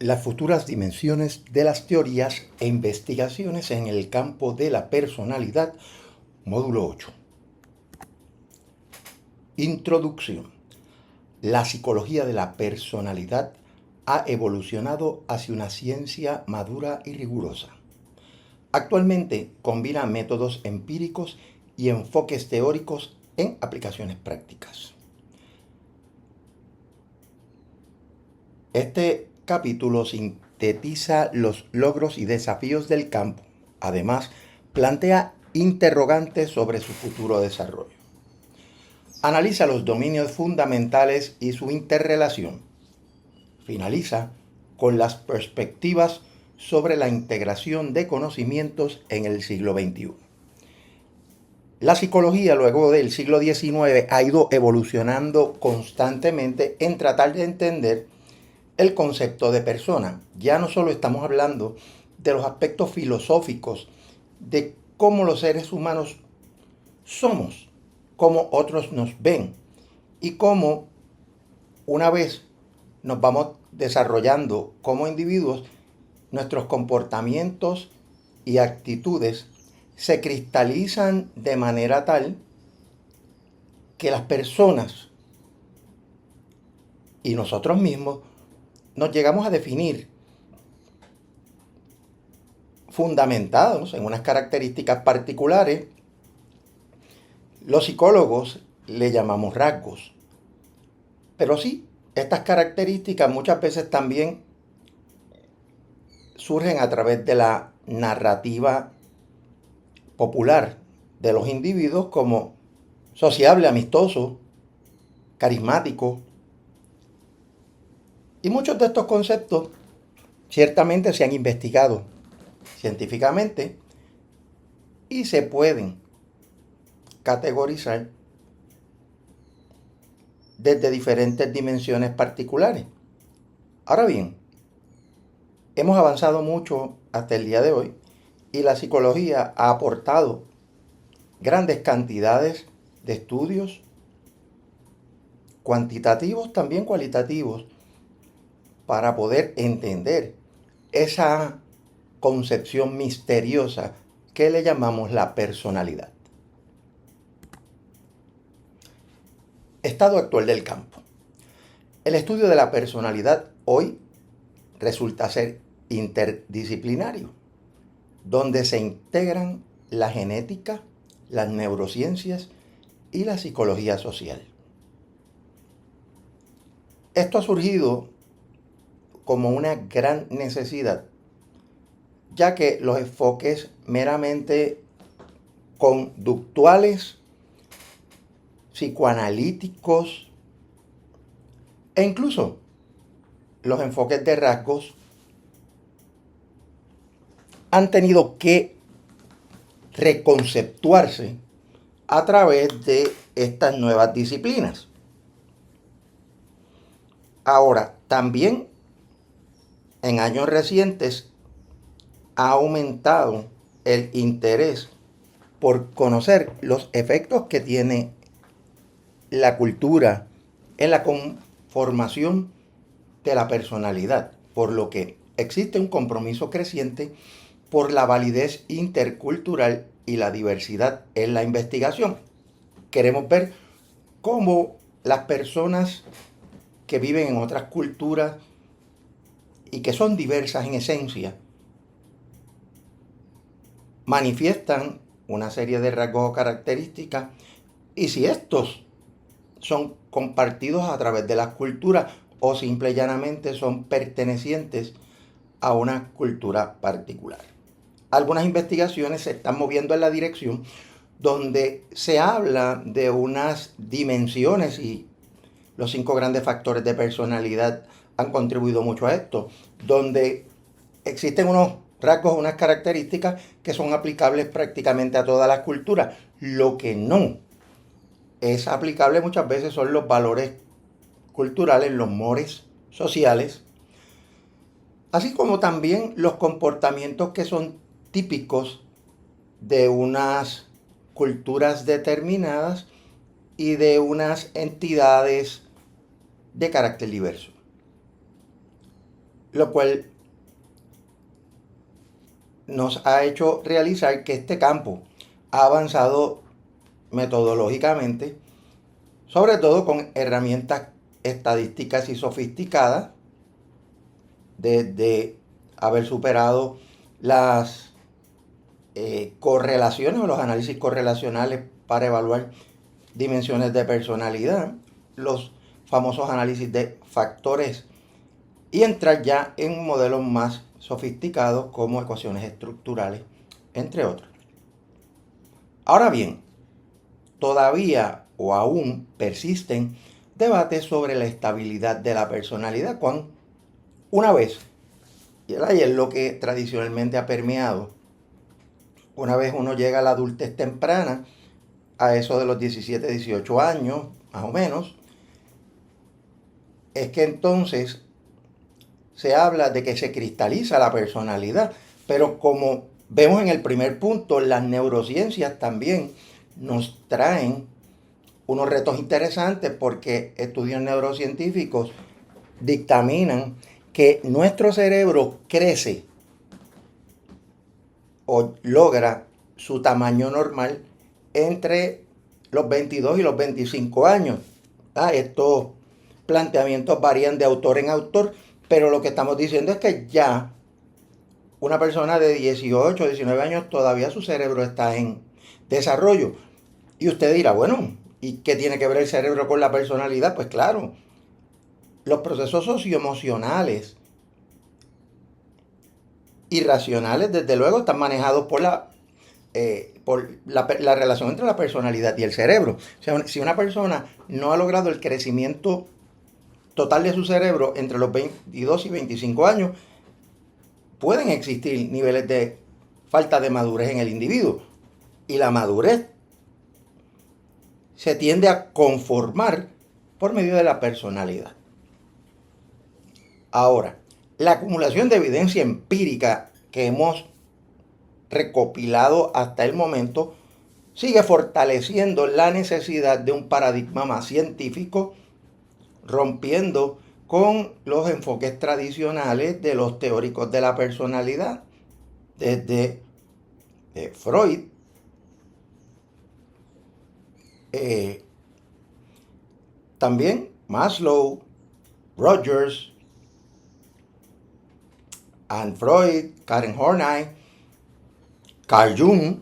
las futuras dimensiones de las teorías e investigaciones en el campo de la personalidad, módulo 8. Introducción. La psicología de la personalidad ha evolucionado hacia una ciencia madura y rigurosa. Actualmente combina métodos empíricos y enfoques teóricos en aplicaciones prácticas. Este capítulo sintetiza los logros y desafíos del campo. Además, plantea interrogantes sobre su futuro desarrollo. Analiza los dominios fundamentales y su interrelación. Finaliza con las perspectivas sobre la integración de conocimientos en el siglo XXI. La psicología luego del siglo XIX ha ido evolucionando constantemente en tratar de entender el concepto de persona. Ya no solo estamos hablando de los aspectos filosóficos de cómo los seres humanos somos, cómo otros nos ven y cómo una vez nos vamos desarrollando como individuos, nuestros comportamientos y actitudes se cristalizan de manera tal que las personas y nosotros mismos nos llegamos a definir fundamentados en unas características particulares. Los psicólogos le llamamos rasgos. Pero sí, estas características muchas veces también surgen a través de la narrativa popular de los individuos como sociable, amistoso, carismático. Y muchos de estos conceptos ciertamente se han investigado científicamente y se pueden categorizar desde diferentes dimensiones particulares. Ahora bien, hemos avanzado mucho hasta el día de hoy y la psicología ha aportado grandes cantidades de estudios cuantitativos, también cualitativos, para poder entender esa concepción misteriosa que le llamamos la personalidad. Estado actual del campo. El estudio de la personalidad hoy resulta ser interdisciplinario, donde se integran la genética, las neurociencias y la psicología social. Esto ha surgido como una gran necesidad, ya que los enfoques meramente conductuales, psicoanalíticos e incluso los enfoques de rasgos han tenido que reconceptuarse a través de estas nuevas disciplinas. Ahora, también en años recientes ha aumentado el interés por conocer los efectos que tiene la cultura en la conformación de la personalidad, por lo que existe un compromiso creciente por la validez intercultural y la diversidad en la investigación. Queremos ver cómo las personas que viven en otras culturas y que son diversas en esencia manifiestan una serie de rasgos o características y si estos son compartidos a través de las culturas o simple y llanamente son pertenecientes a una cultura particular. Algunas investigaciones se están moviendo en la dirección donde se habla de unas dimensiones y los 5 grandes factores de personalidad han contribuido mucho a esto, donde existen unos rasgos, unas características que son aplicables prácticamente a todas las culturas. Lo que no es aplicable muchas veces son los valores culturales, los mores sociales, así como también los comportamientos que son típicos de unas culturas determinadas y de unas entidades de carácter diverso. lo cual nos ha hecho realizar que este campo ha avanzado metodológicamente, sobre todo con herramientas estadísticas y sofisticadas, desde haber superado las correlaciones o los análisis correlacionales para evaluar dimensiones de personalidad, los famosos análisis de factores, y entrar ya en modelos más sofisticados como ecuaciones estructurales, entre otros. Ahora bien, todavía o aún persisten debates sobre la estabilidad de la personalidad, cuando una vez, y es lo que tradicionalmente ha permeado, una vez uno llega a la adultez temprana, a eso de los 17, 18 años, más o menos, es que entonces se habla de que se cristaliza la personalidad. Pero como vemos en el primer punto, las neurociencias también nos traen unos retos interesantes, porque estudios neurocientíficos dictaminan que nuestro cerebro crece o logra su tamaño normal entre los 22 y los 25 años. Estos planteamientos varían de autor en autor, pero lo que estamos diciendo es que ya una persona de 18 o 19 años todavía su cerebro está en desarrollo. Y usted dirá, bueno, ¿y qué tiene que ver el cerebro con la personalidad? Pues claro, los procesos socioemocionales y racionales, desde luego, están manejados por la relación entre la personalidad y el cerebro. O sea, si una persona no ha logrado el crecimiento total de su cerebro entre los 22 y 25 años, pueden existir niveles de falta de madurez en el individuo. Y la madurez se tiende a conformar por medio de la personalidad. Ahora, la acumulación de evidencia empírica que hemos recopilado hasta el momento sigue fortaleciendo la necesidad de un paradigma más científico, rompiendo con los enfoques tradicionales de los teóricos de la personalidad, desde Freud, también Maslow, Rogers, Anne Freud, Karen Horney, Carl Jung,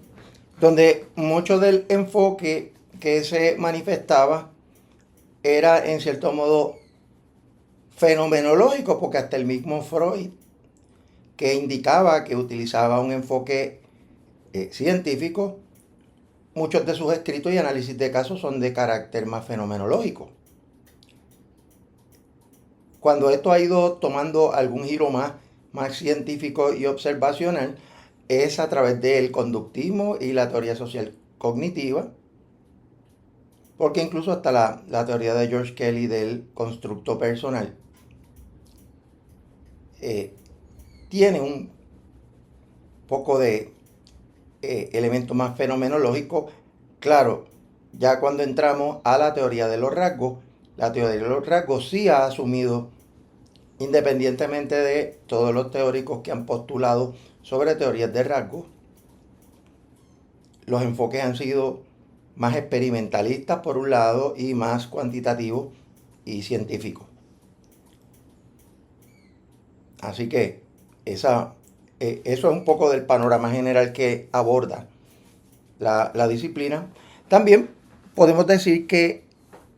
donde mucho del enfoque que se manifestaba era en cierto modo fenomenológico, porque hasta el mismo Freud, que indicaba que utilizaba un enfoque científico, muchos de sus escritos y análisis de casos son de carácter más fenomenológico. Cuando esto ha ido tomando algún giro más científico y observacional, es a través del conductismo y la teoría social cognitiva, porque incluso hasta la teoría de George Kelly del constructo personal tiene un poco de elemento más fenomenológico. Claro, ya cuando entramos a la teoría de los rasgos, la teoría de los rasgos sí ha asumido, independientemente de todos los teóricos que han postulado sobre teorías de rasgos, los enfoques han sido más experimentalistas por un lado y más cuantitativos y científicos. Así que eso es un poco del panorama general que aborda la disciplina. También podemos decir que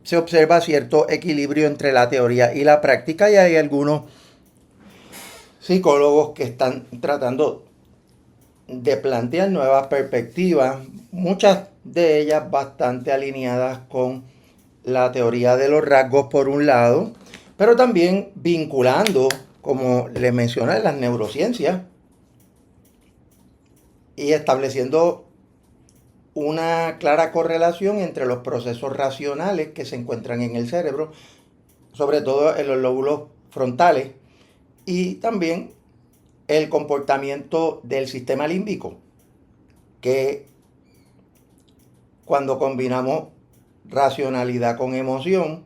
se observa cierto equilibrio entre la teoría y la práctica, y hay algunos psicólogos que están tratando de plantear nuevas perspectivas, muchas de ellas bastante alineadas con la teoría de los rasgos por un lado, pero también vinculando, como les mencioné, las neurociencias y estableciendo una clara correlación entre los procesos racionales que se encuentran en el cerebro, sobre todo en los lóbulos frontales, y también el comportamiento del sistema límbico, que cuando combinamos racionalidad con emoción,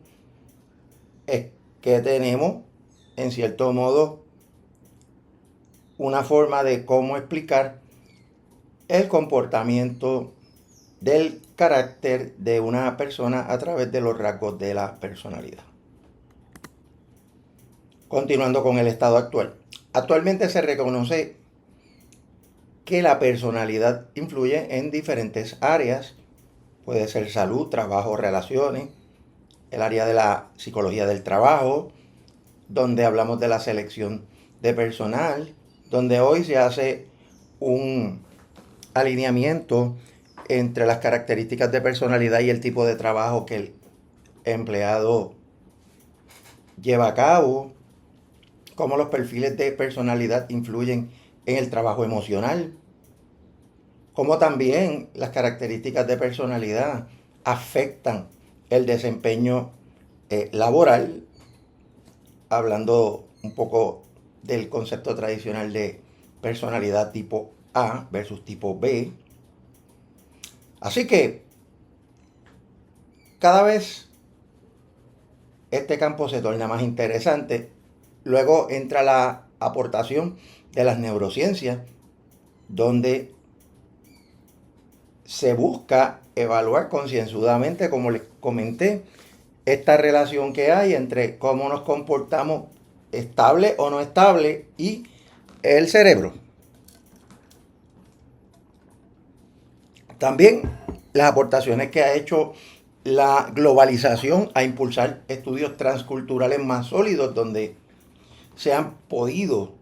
es que tenemos, en cierto modo, una forma de cómo explicar el comportamiento del carácter de una persona a través de los rasgos de la personalidad. Continuando con el estado actual. Actualmente se reconoce que la personalidad influye en diferentes áreas. Puede ser salud, trabajo, relaciones, el área de la psicología del trabajo, donde hablamos de la selección de personal, donde hoy se hace un alineamiento entre las características de personalidad y el tipo de trabajo que el empleado lleva a cabo, cómo los perfiles de personalidad influyen en el trabajo emocional, cómo también las características de personalidad afectan el desempeño laboral, hablando un poco del concepto tradicional de personalidad tipo A versus tipo B. Así que cada vez este campo se torna más interesante. Luego entra la aportación de las neurociencias, donde se busca evaluar concienzudamente, como les comenté, esta relación que hay entre cómo nos comportamos estable o no estable y el cerebro. También las aportaciones que ha hecho la globalización a impulsar estudios transculturales más sólidos, donde se han podido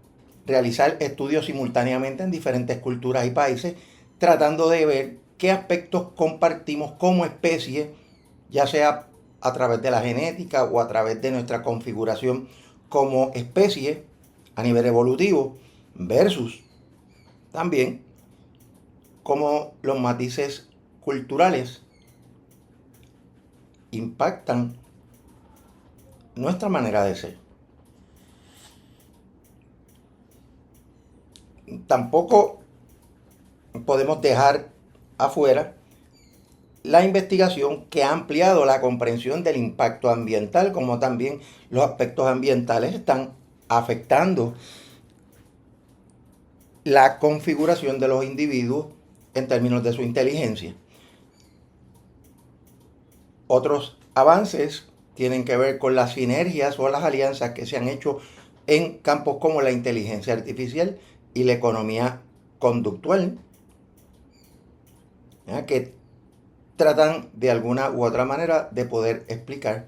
realizar estudios simultáneamente en diferentes culturas y países, tratando de ver qué aspectos compartimos como especie, ya sea a través de la genética o a través de nuestra configuración como especie a nivel evolutivo, versus también cómo los matices culturales impactan nuestra manera de ser. Tampoco podemos dejar afuera la investigación que ha ampliado la comprensión del impacto ambiental, como también los aspectos ambientales están afectando la configuración de los individuos en términos de su inteligencia. Otros avances tienen que ver con las sinergias o las alianzas que se han hecho en campos como la inteligencia artificial y la economía conductual, que tratan de alguna u otra manera de poder explicar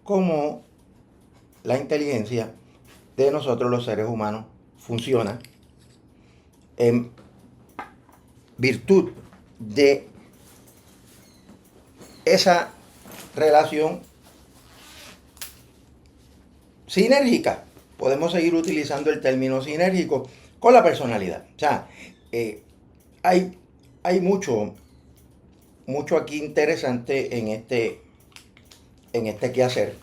cómo la inteligencia de nosotros los seres humanos funciona en virtud de esa relación sinérgica. Podemos seguir utilizando el término sinérgico con la personalidad. O sea, hay mucho aquí interesante en este quehacer.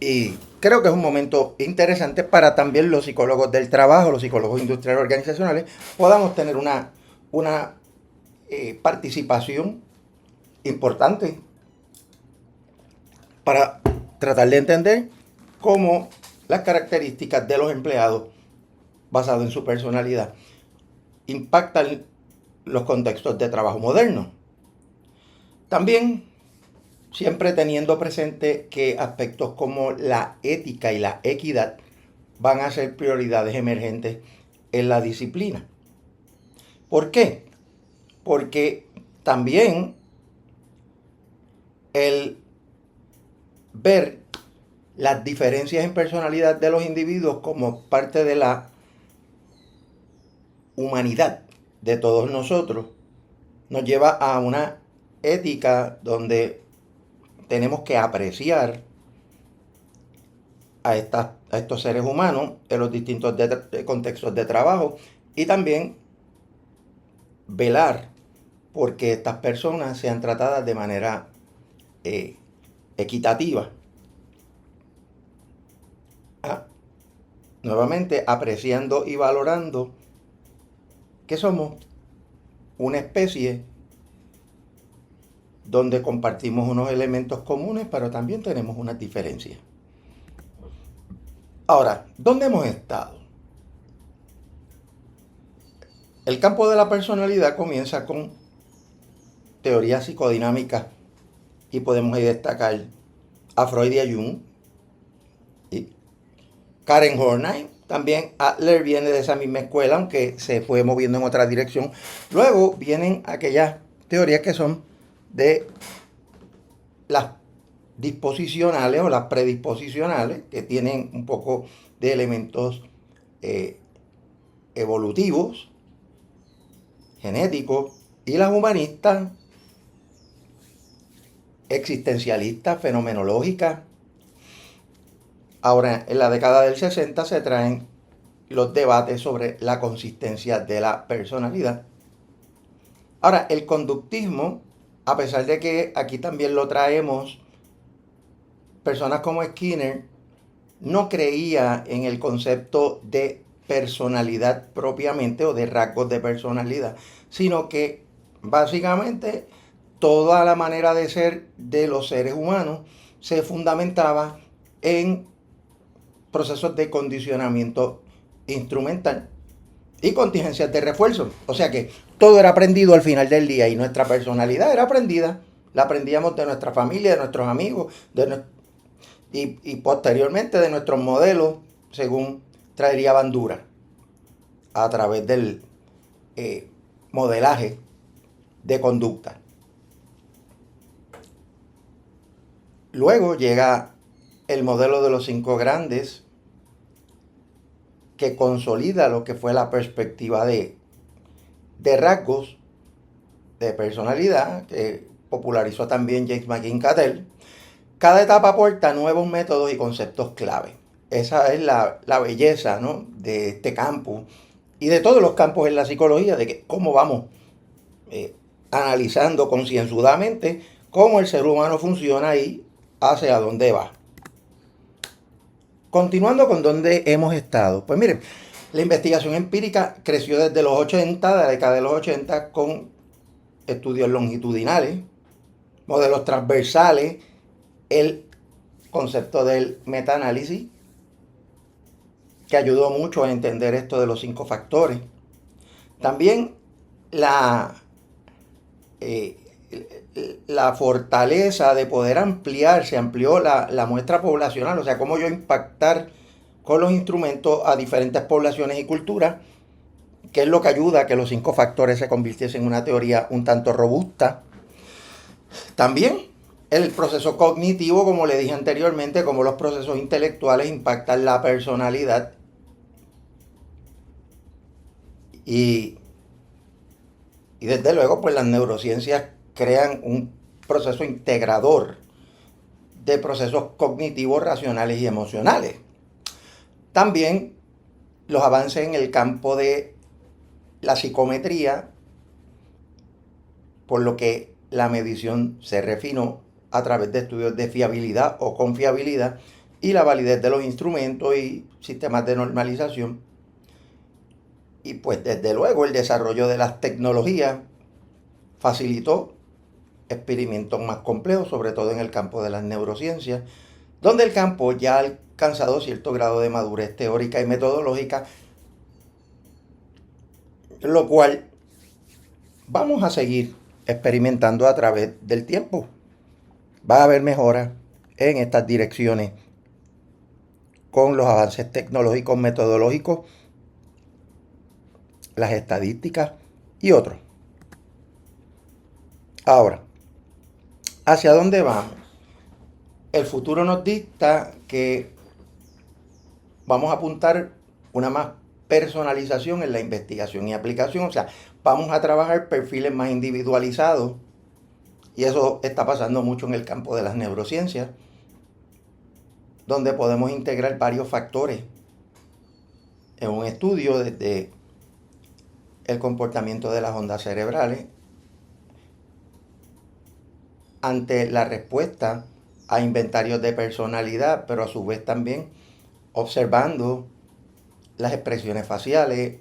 Y creo que es un momento interesante para también los psicólogos del trabajo, los psicólogos industriales organizacionales, podamos tener una participación importante para tratar de entender cómo las características de los empleados basadas en su personalidad impactan los contextos de trabajo modernos. También siempre teniendo presente que aspectos como la ética y la equidad van a ser prioridades emergentes en la disciplina. ¿Por qué? Porque también el ver las diferencias en personalidad de los individuos como parte de la humanidad de todos nosotros nos lleva a una ética donde tenemos que apreciar a estos seres humanos en los distintos contextos de trabajo y también velar porque estas personas sean tratadas de manera equitativa. Nuevamente apreciando y valorando que somos una especie donde compartimos unos elementos comunes, pero también tenemos unas diferencias. Ahora, ¿dónde hemos estado? El campo de la personalidad comienza con teorías psicodinámicas y podemos ahí destacar a Freud y a Jung y Karen Horney. También Adler viene de esa misma escuela, aunque se fue moviendo en otra dirección. Luego vienen aquellas teorías que son de las disposicionales o las predisposicionales, que tienen un poco de elementos evolutivos, genéticos, y las humanistas, existencialistas, fenomenológicas. Ahora, en la década del 60 se traen los debates sobre la consistencia de la personalidad. Ahora, el conductismo, a pesar de que aquí también lo traemos, personas como Skinner no creía en el concepto de personalidad propiamente o de rasgos de personalidad, sino que básicamente toda la manera de ser de los seres humanos se fundamentaba en procesos de condicionamiento instrumental y contingencias de refuerzo. O sea que todo era aprendido al final del día y nuestra personalidad era aprendida. La aprendíamos de nuestra familia, de nuestros amigos, y posteriormente de nuestros modelos, según traería Bandura, a través del modelaje de conducta. Luego llega el modelo de los 5 grandes, que consolida lo que fue la perspectiva de rasgos de personalidad, que popularizó también James McIntyre. Cada etapa aporta nuevos métodos y conceptos clave. Esa es la belleza, ¿no?, de este campo y de todos los campos en la psicología, de que cómo vamos analizando concienzudamente cómo el ser humano funciona y hacia dónde va. Continuando con dónde hemos estado. Pues miren, la investigación empírica creció desde los 80, de la década de los 80, con estudios longitudinales, modelos transversales, el concepto del metaanálisis, que ayudó mucho a entender esto de los 5 factores. También la fortaleza de poder ampliar, se amplió la muestra poblacional, o sea, cómo yo impactar con los instrumentos a diferentes poblaciones y culturas, que es lo que ayuda a que los 5 factores se convirtiesen en una teoría un tanto robusta. También el proceso cognitivo, como le dije anteriormente, como los procesos intelectuales impactan la personalidad. Y desde luego, pues las neurociencias crean un proceso integrador de procesos cognitivos, racionales y emocionales. También los avances en el campo de la psicometría, por lo que la medición se refinó a través de estudios de fiabilidad o confiabilidad y la validez de los instrumentos y sistemas de normalización. Y pues desde luego el desarrollo de las tecnologías facilitó experimentos más complejos, sobre todo en el campo de las neurociencias, donde el campo ya ha alcanzado cierto grado de madurez teórica y metodológica, lo cual vamos a seguir experimentando a través del tiempo. Va a haber mejoras en estas direcciones con los avances tecnológicos, metodológicos, las estadísticas y otros. Ahora, ¿hacia dónde vamos? El futuro nos dicta que vamos a apuntar una más personalización en la investigación y aplicación, o sea, vamos a trabajar perfiles más individualizados, y eso está pasando mucho en el campo de las neurociencias, donde podemos integrar varios factores en un estudio, desde el comportamiento de las ondas cerebrales ante la respuesta a inventarios de personalidad, pero a su vez también observando las expresiones faciales,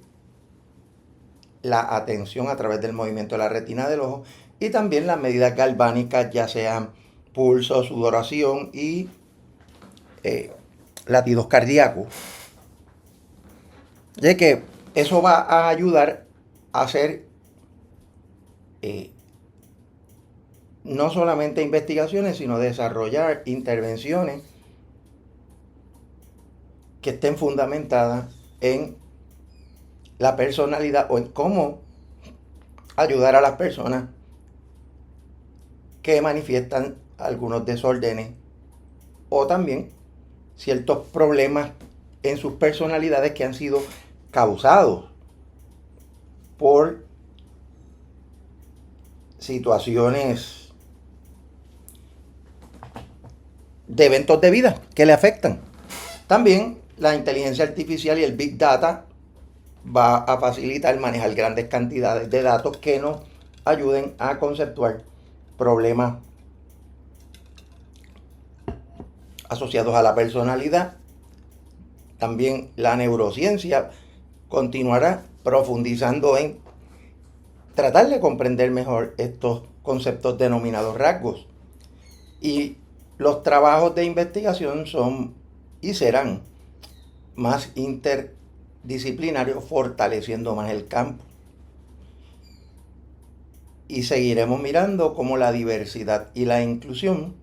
la atención a través del movimiento de la retina del ojo y también las medidas galvánicas, ya sean pulso, sudoración y latidos cardíacos. Ya que eso va a ayudar hacer no solamente investigaciones, sino desarrollar intervenciones que estén fundamentadas en la personalidad o en cómo ayudar a las personas que manifiestan algunos desórdenes o también ciertos problemas en sus personalidades que han sido causados por situaciones de eventos de vida que le afectan. También la inteligencia artificial y el Big Data va a facilitar manejar grandes cantidades de datos que nos ayuden a conceptuar problemas asociados a la personalidad. También la neurociencia continuará profundizando en tratar de comprender mejor estos conceptos denominados rasgos. Y los trabajos de investigación son y serán más interdisciplinarios, fortaleciendo más el campo. Y seguiremos mirando cómo la diversidad y la inclusión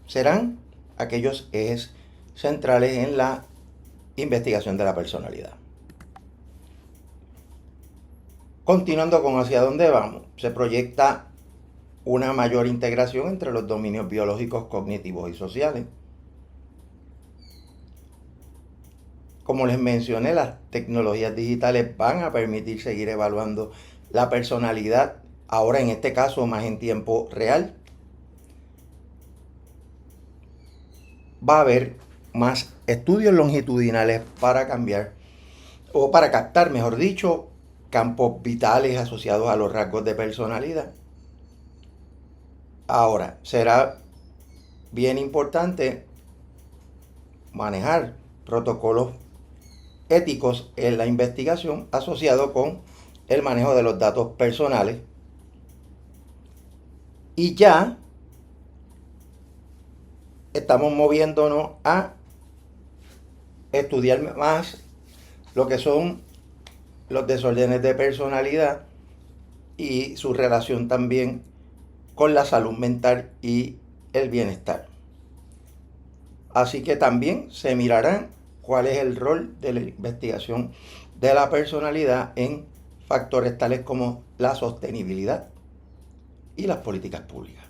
serán aquellos ejes centrales en la investigación de la personalidad. Continuando con hacia dónde vamos, se proyecta una mayor integración entre los dominios biológicos, cognitivos y sociales. Como les mencioné, las tecnologías digitales van a permitir seguir evaluando la personalidad, ahora en este caso más en tiempo real. Va a haber más estudios longitudinales para cambiar, o para captar, mejor dicho, campos vitales asociados a los rasgos de personalidad. Ahora, será bien importante manejar protocolos éticos en la investigación asociado con el manejo de los datos personales. Y ya estamos moviéndonos a estudiar más lo que son los desórdenes de personalidad y su relación también con la salud mental y el bienestar. Así que también se mirará cuál es el rol de la investigación de la personalidad en factores tales como la sostenibilidad y las políticas públicas.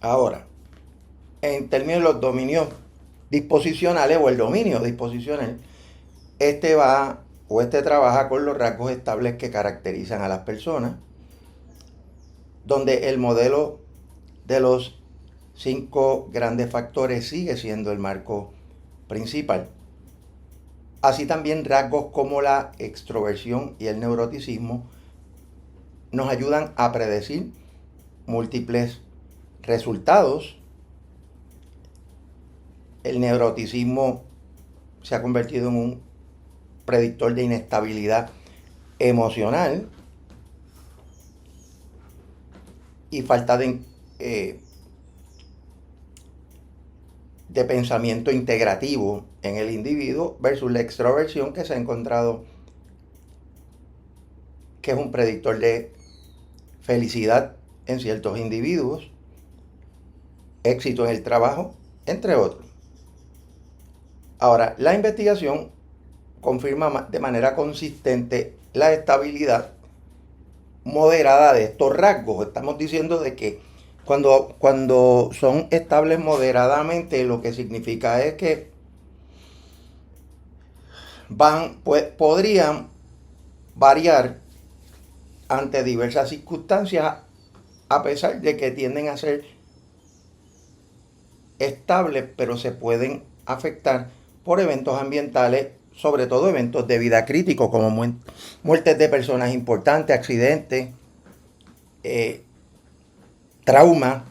Ahora, en términos de los dominios disposicionales o el dominio disposicional, este trabaja con los rasgos estables que caracterizan a las personas, donde el modelo de los 5 grandes factores sigue siendo el marco principal. Así también rasgos como la extroversión y el neuroticismo nos ayudan a predecir múltiples resultados. El neuroticismo se ha convertido en un predictor de inestabilidad emocional y falta de pensamiento integrativo en el individuo, versus la extroversión, que se ha encontrado que es un predictor de felicidad en ciertos individuos, éxito en el trabajo, entre otros. Ahora, la investigación confirma de manera consistente la estabilidad moderada de estos rasgos. Estamos diciendo de que cuando son estables moderadamente, lo que significa es que podrían variar ante diversas circunstancias, a pesar de que tienden a ser estables, pero se pueden afectar por eventos ambientales, sobre todo eventos de vida críticos como muertes de personas importantes, accidentes, trauma,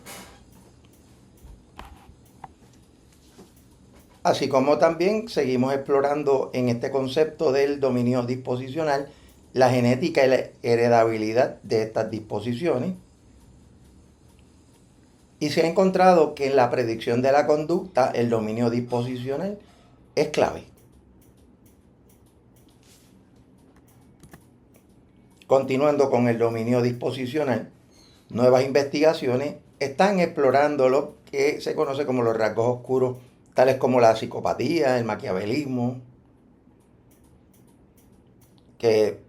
así como también seguimos explorando en este concepto del dominio disposicional la genética y la heredabilidad de estas disposiciones. Y se ha encontrado que en la predicción de la conducta el dominio disposicional es clave. Continuando con el dominio disposicional, nuevas investigaciones están explorando lo que se conoce como los rasgos oscuros, tales como la psicopatía, el maquiavelismo, que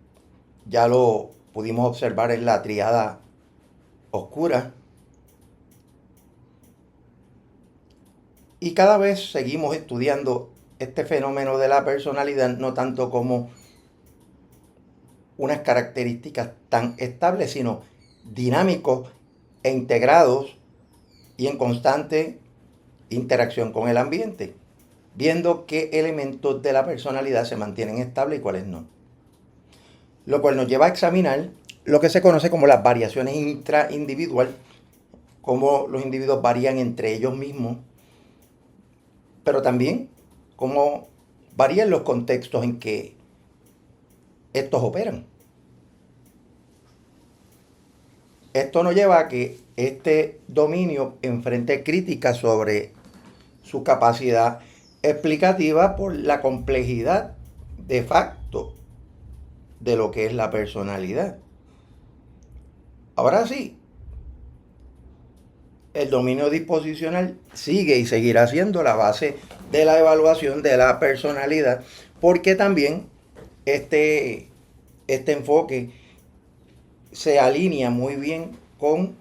ya lo pudimos observar en la tríada oscura. Y cada vez seguimos estudiando este fenómeno de la personalidad, no tanto como unas características tan estables, sino dinámicos e integrados y en constante interacción con el ambiente, viendo qué elementos de la personalidad se mantienen estables y cuáles no. Lo cual nos lleva a examinar lo que se conoce como las variaciones intraindividual, cómo los individuos varían entre ellos mismos, pero también cómo varían los contextos en que estos operan. Esto nos lleva a que este dominio enfrente críticas sobre su capacidad explicativa por la complejidad de facto de lo que es la personalidad. Ahora sí, el dominio disposicional sigue y seguirá siendo la base de la evaluación de la personalidad, porque también este enfoque se alinea muy bien con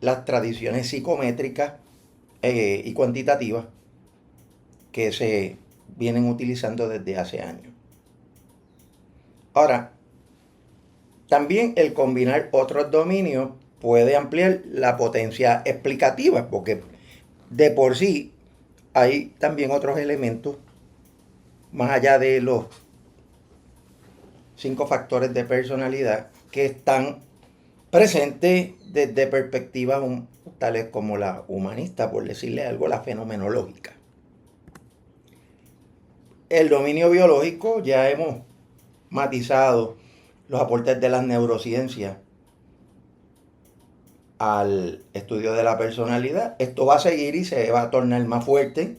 las tradiciones psicométricas y cuantitativas que se vienen utilizando desde hace años. Ahora, también el combinar otros dominios puede ampliar la potencia explicativa, porque de por sí hay también otros elementos, más allá de los 5 factores de personalidad, que están presentes desde perspectivas tales como la humanista, por decirle algo, la fenomenológica. El dominio biológico, ya hemos matizado los aportes de las neurociencias al estudio de la personalidad. Esto va a seguir y se va a tornar más fuerte,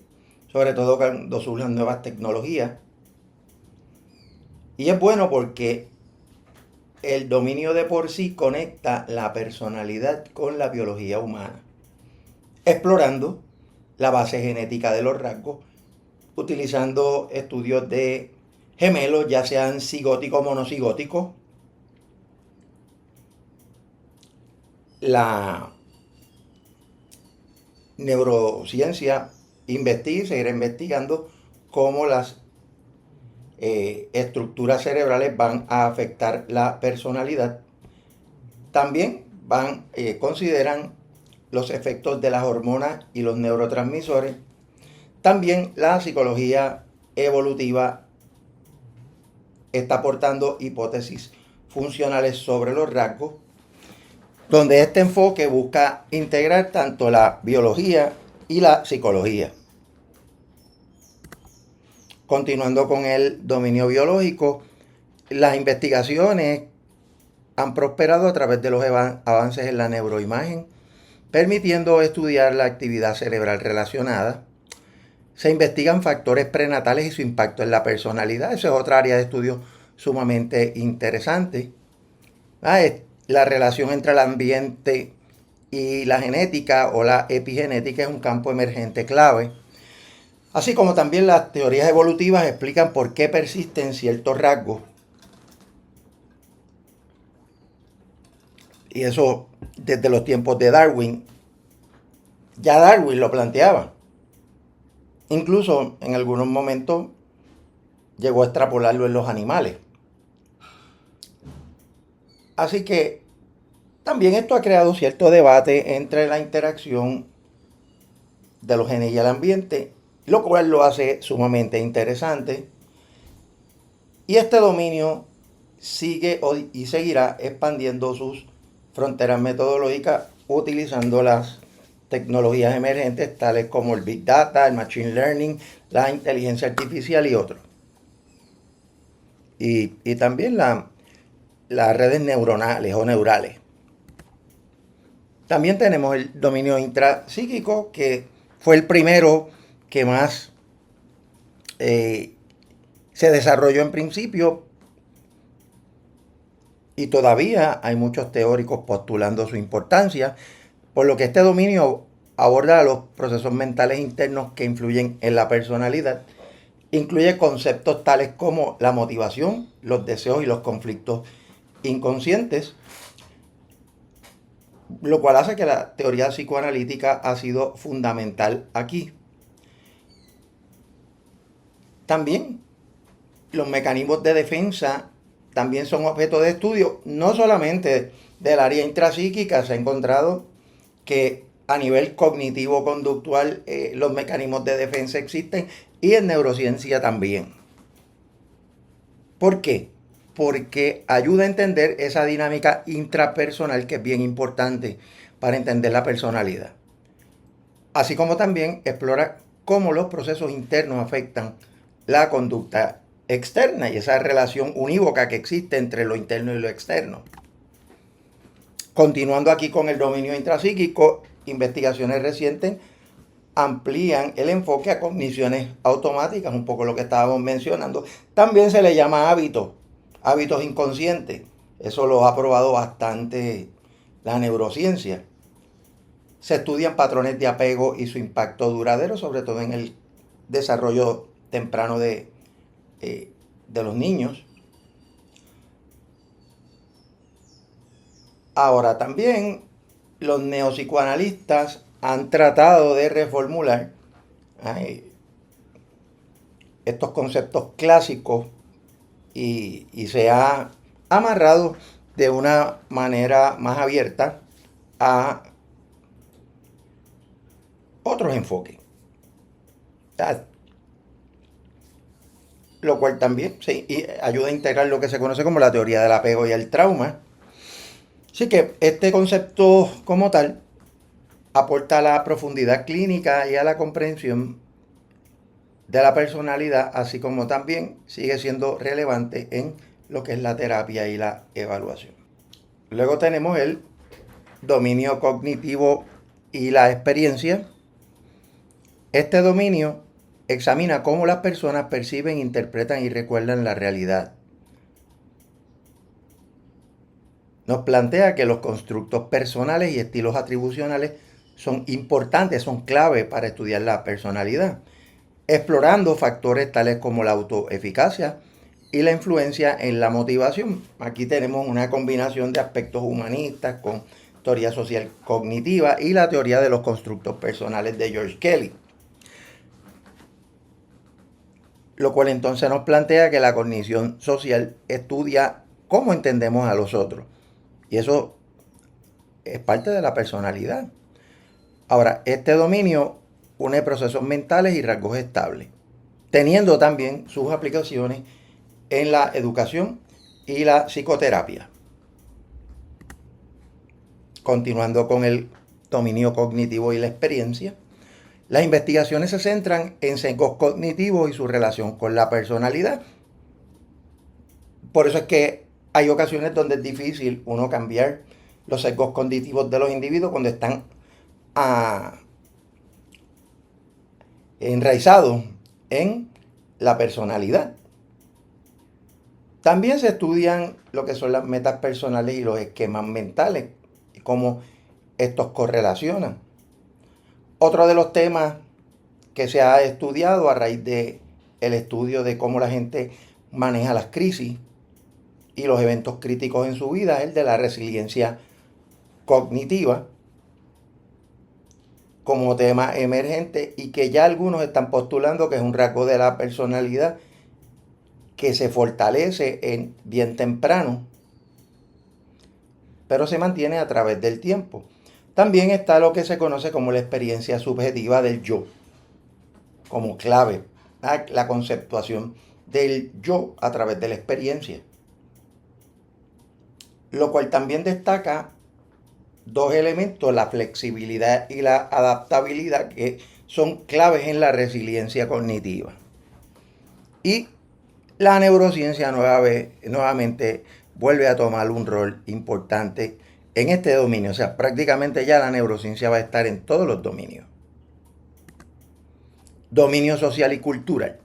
sobre todo cuando surjan nuevas tecnologías. Y es bueno porque el dominio de por sí conecta la personalidad con la biología humana, explorando la base genética de los rasgos, utilizando estudios de gemelos, ya sean cigóticos o monocigóticos. La neurociencia investiga y seguirá investigando cómo las estructuras cerebrales van a afectar la personalidad. También consideran los efectos de las hormonas y los neurotransmisores. También la psicología evolutiva está aportando hipótesis funcionales sobre los rasgos, donde este enfoque busca integrar tanto la biología y la psicología. Continuando con el dominio biológico, las investigaciones han prosperado a través de los avances en la neuroimagen, permitiendo estudiar la actividad cerebral relacionada. Se investigan factores prenatales y su impacto en la personalidad. Esa es otra área de estudio sumamente interesante. La relación entre el ambiente y la genética o la epigenética es un campo emergente clave. Así como también las teorías evolutivas explican por qué persisten ciertos rasgos. Y eso desde los tiempos de Darwin. Ya Darwin lo planteaba. Incluso en algunos momentos llegó a extrapolarlo en los animales. Así que también esto ha creado cierto debate entre la interacción de los genes y el ambiente, lo cual lo hace sumamente interesante. Y este dominio sigue y seguirá expandiendo sus fronteras metodológicas utilizando las tecnologías emergentes tales como el Big Data, el Machine Learning, la inteligencia artificial y otros. Y también las redes neuronales o neurales. También tenemos el dominio intrapsíquico, que fue el primero que más se desarrolló en principio, y todavía hay muchos teóricos postulando su importancia, por lo que este dominio aborda los procesos mentales internos que influyen en la personalidad. Incluye conceptos tales como la motivación, los deseos y los conflictos inconscientes, lo cual hace que la teoría psicoanalítica ha sido fundamental aquí. También los mecanismos de defensa también son objeto de estudio, no solamente del área intrapsíquica. Se ha encontrado que a nivel cognitivo-conductual los mecanismos de defensa existen, y en neurociencia también. ¿Por qué? Porque ayuda a entender esa dinámica intrapersonal que es bien importante para entender la personalidad. Así como también explora cómo los procesos internos afectan la conducta externa y esa relación unívoca que existe entre lo interno y lo externo. Continuando aquí con el dominio intrapsíquico, investigaciones recientes amplían el enfoque a cogniciones automáticas, un poco lo que estábamos mencionando. También se le llama hábitos inconscientes. Eso lo ha probado bastante la neurociencia. Se estudian patrones de apego y su impacto duradero, sobre todo en el desarrollo temprano de los niños. Ahora también los neopsicoanalistas han tratado de reformular estos conceptos clásicos y se ha amarrado de una manera más abierta a otros enfoques. Lo cual también sí, ayuda a integrar lo que se conoce como la teoría del apego y el trauma. Así que este concepto como tal aporta a la profundidad clínica y a la comprensión de la personalidad, así como también sigue siendo relevante en lo que es la terapia y la evaluación. Luego tenemos el dominio cognitivo y la experiencia. Este dominio examina cómo las personas perciben, interpretan y recuerdan la realidad. Nos plantea que los constructos personales y estilos atribucionales son importantes, son clave para estudiar la personalidad, explorando factores tales como la autoeficacia y la influencia en la motivación. Aquí tenemos una combinación de aspectos humanistas con teoría social cognitiva y la teoría de los constructos personales de George Kelly. Lo cual entonces nos plantea que la cognición social estudia cómo entendemos a los otros. Y eso es parte de la personalidad. Ahora, este dominio une procesos mentales y rasgos estables, teniendo también sus aplicaciones en la educación y la psicoterapia. Continuando con el dominio cognitivo y la experiencia, las investigaciones se centran en sesgos cognitivos y su relación con la personalidad. Por eso es que hay ocasiones donde es difícil uno cambiar los sesgos cognitivos de los individuos cuando están enraizados en la personalidad. También se estudian lo que son las metas personales y los esquemas mentales y cómo estos correlacionan. Otro de los temas que se ha estudiado a raíz de el estudio de cómo la gente maneja las crisis y los eventos críticos en su vida es el de la resiliencia cognitiva como tema emergente, y que ya algunos están postulando que es un rasgo de la personalidad que se fortalece bien temprano, pero se mantiene a través del tiempo. También está lo que se conoce como la experiencia subjetiva del yo, como clave, la conceptuación del yo a través de la experiencia. Lo cual también destaca dos elementos, la flexibilidad y la adaptabilidad, que son claves en la resiliencia cognitiva. Y la neurociencia nuevamente vuelve a tomar un rol importante en este dominio. O sea, prácticamente ya la neurociencia va a estar en todos los dominios. Dominio social y cultural.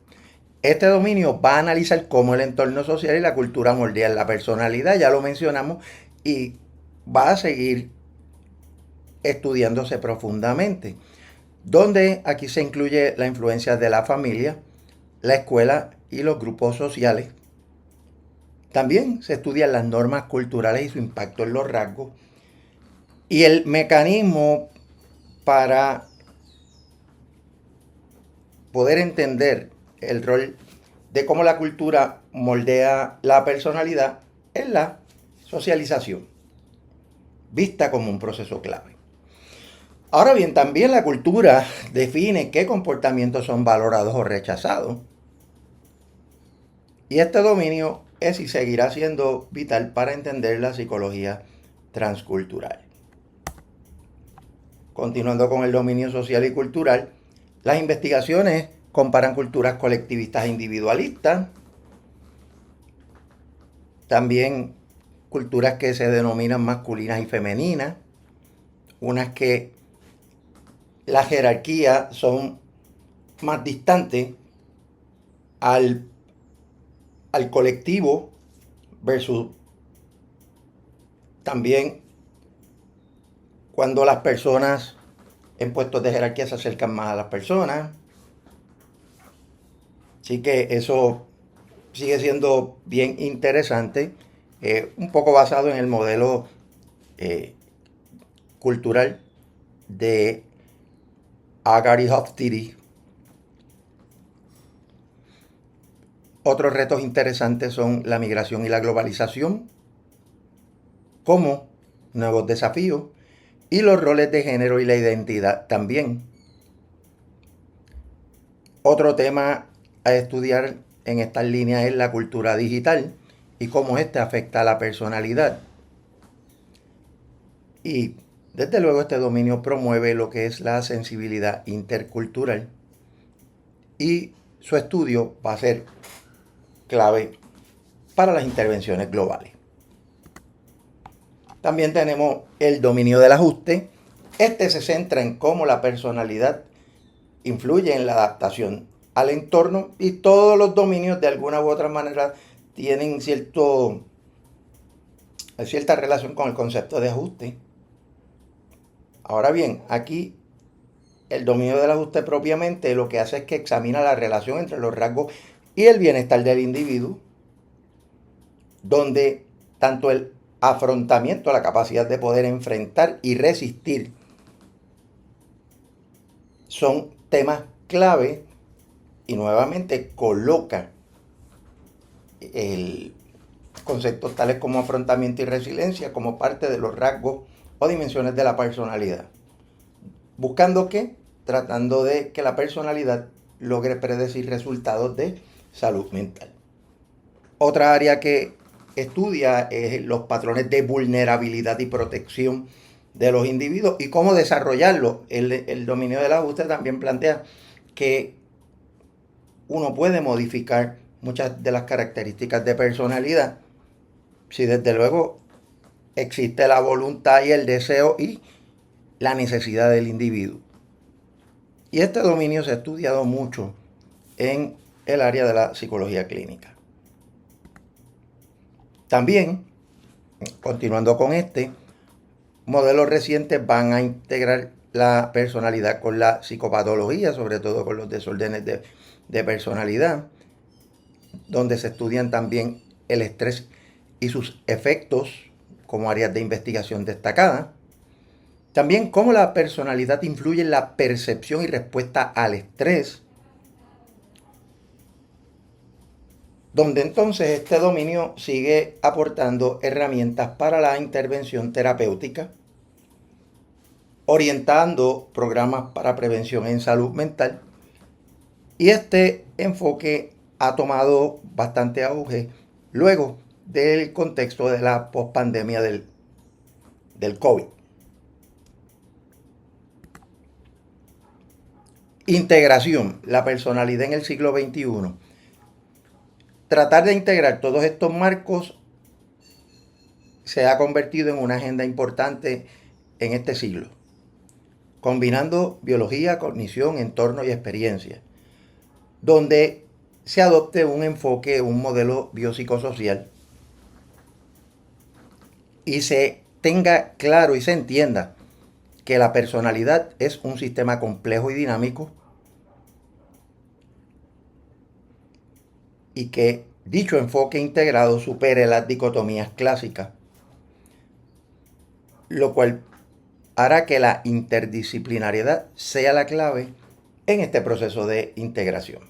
Este dominio va a analizar cómo el entorno social y la cultura moldean la personalidad, ya lo mencionamos, y va a seguir estudiándose profundamente, donde aquí se incluye la influencia de la familia, la escuela y los grupos sociales. También se estudian las normas culturales y su impacto en los rasgos y el mecanismo para poder entender el rol de cómo la cultura moldea la personalidad es la socialización, vista como un proceso clave. Ahora bien, también la cultura define qué comportamientos son valorados o rechazados. Y este dominio es y seguirá siendo vital para entender la psicología transcultural. Continuando con el dominio social y cultural, las investigaciones comparan culturas colectivistas e individualistas, también culturas que se denominan masculinas y femeninas, unas que la jerarquía son más distantes al colectivo versus también cuando las personas en puestos de jerarquía se acercan más a las personas. Así que eso sigue siendo bien interesante, un poco basado en el modelo cultural de Agar y Hofstede. Otros retos interesantes son la migración y la globalización, como nuevos desafíos, y los roles de género y la identidad también. Otro tema a estudiar en estas líneas es la cultura digital y cómo éste afecta a la personalidad. Y desde luego este dominio promueve lo que es la sensibilidad intercultural y su estudio va a ser clave para las intervenciones globales. También tenemos el dominio del ajuste. Este se centra en cómo la personalidad influye en la adaptación al entorno y todos los dominios de alguna u otra manera tienen cierta relación con el concepto de ajuste. Ahora bien, aquí el dominio del ajuste propiamente lo que hace es que examina la relación entre los rasgos y el bienestar del individuo, donde tanto el afrontamiento, la capacidad de poder enfrentar y resistir, son temas clave y nuevamente coloca el conceptos tales como afrontamiento y resiliencia como parte de los rasgos o dimensiones de la personalidad. ¿Buscando qué? Tratando de que la personalidad logre predecir resultados de salud mental. Otra área que estudia es los patrones de vulnerabilidad y protección de los individuos y cómo desarrollarlo. El dominio del ajuste también plantea que uno puede modificar muchas de las características de personalidad si desde luego existe la voluntad y el deseo y la necesidad del individuo. Y este dominio se ha estudiado mucho en el área de la psicología clínica. También, continuando con modelos recientes van a integrar la personalidad con la psicopatología, sobre todo con los desórdenes de personalidad, donde se estudian también el estrés y sus efectos como áreas de investigación destacadas. También cómo la personalidad influye en la percepción y respuesta al estrés, donde entonces este dominio sigue aportando herramientas para la intervención terapéutica, orientando programas para prevención en salud mental, y este enfoque ha tomado bastante auge luego del contexto de la pospandemia del COVID. Integración, la personalidad en el siglo XXI. Tratar de integrar todos estos marcos se ha convertido en una agenda importante en este siglo, combinando biología, cognición, entorno y experiencia, donde se adopte un enfoque, un modelo biopsicosocial y se tenga claro y se entienda que la personalidad es un sistema complejo y dinámico y que dicho enfoque integrado supere las dicotomías clásicas, lo cual hará que la interdisciplinariedad sea la clave en este proceso de integración.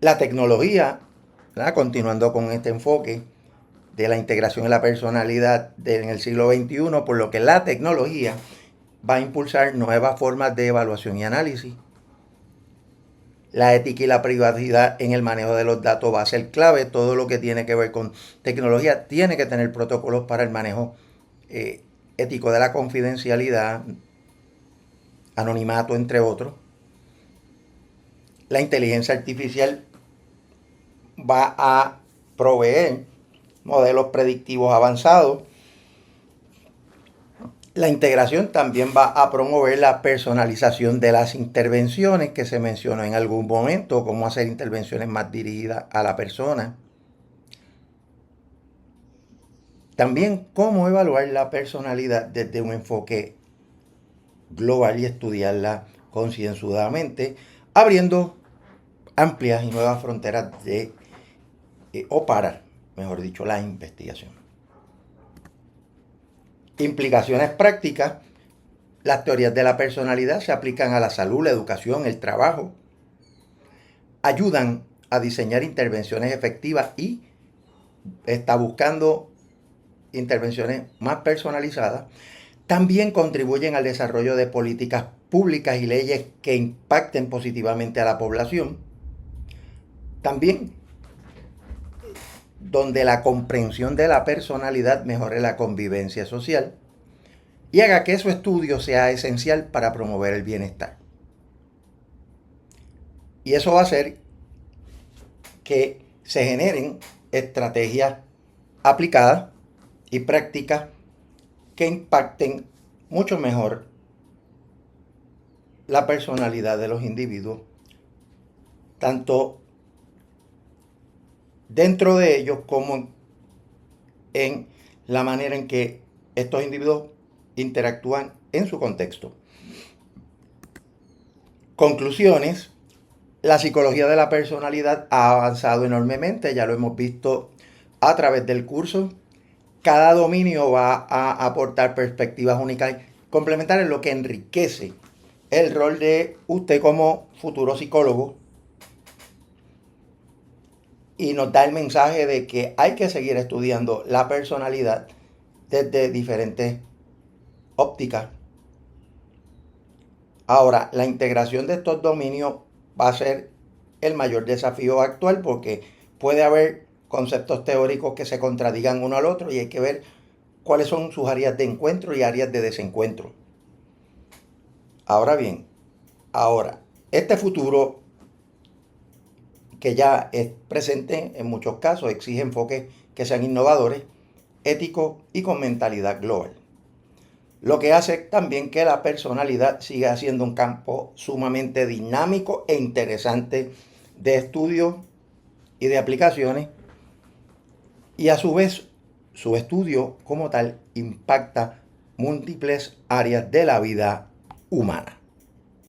La tecnología, ¿verdad?, continuando con este enfoque de la integración de la personalidad en el siglo XXI, por lo que la tecnología va a impulsar nuevas formas de evaluación y análisis. La ética y la privacidad en el manejo de los datos va a ser clave. Todo lo que tiene que ver con tecnología tiene que tener protocolos para el manejo ético de la confidencialidad, anonimato, entre otros. La inteligencia artificial va a proveer modelos predictivos avanzados. La integración también va a promover la personalización de las intervenciones que se mencionó en algún momento, cómo hacer intervenciones más dirigidas a la persona. También cómo evaluar la personalidad desde un enfoque global y estudiarla concienzudamente, abriendo amplias y nuevas fronteras para, mejor dicho, la investigación. Implicaciones prácticas. Las teorías de la personalidad se aplican a la salud, la educación, el trabajo. Ayudan a diseñar intervenciones efectivas y está buscando intervenciones más personalizadas. También contribuyen al desarrollo de políticas públicas y leyes que impacten positivamente a la población. También donde la comprensión de la personalidad mejore la convivencia social y haga que su estudio sea esencial para promover el bienestar. Y eso va a hacer que se generen estrategias aplicadas y prácticas que impacten mucho mejor la personalidad de los individuos, tanto dentro de ellos como en la manera en que estos individuos interactúan en su contexto. Conclusiones. La psicología de la personalidad ha avanzado enormemente, ya lo hemos visto a través del curso. Cada dominio va a aportar perspectivas únicas y complementarias, lo que enriquece el rol de usted como futuro psicólogo y nos da el mensaje de que hay que seguir estudiando la personalidad desde diferentes ópticas. Ahora, la integración de estos dominios va a ser el mayor desafío actual porque puede haber conceptos teóricos que se contradigan uno al otro y hay que ver cuáles son sus áreas de encuentro y áreas de desencuentro. Ahora bien, este futuro que ya es presente en muchos casos exige enfoques que sean innovadores, éticos y con mentalidad global. Lo que hace también que la personalidad siga siendo un campo sumamente dinámico e interesante de estudio y de aplicaciones, y a su vez su estudio como tal impacta múltiples áreas de la vida humana.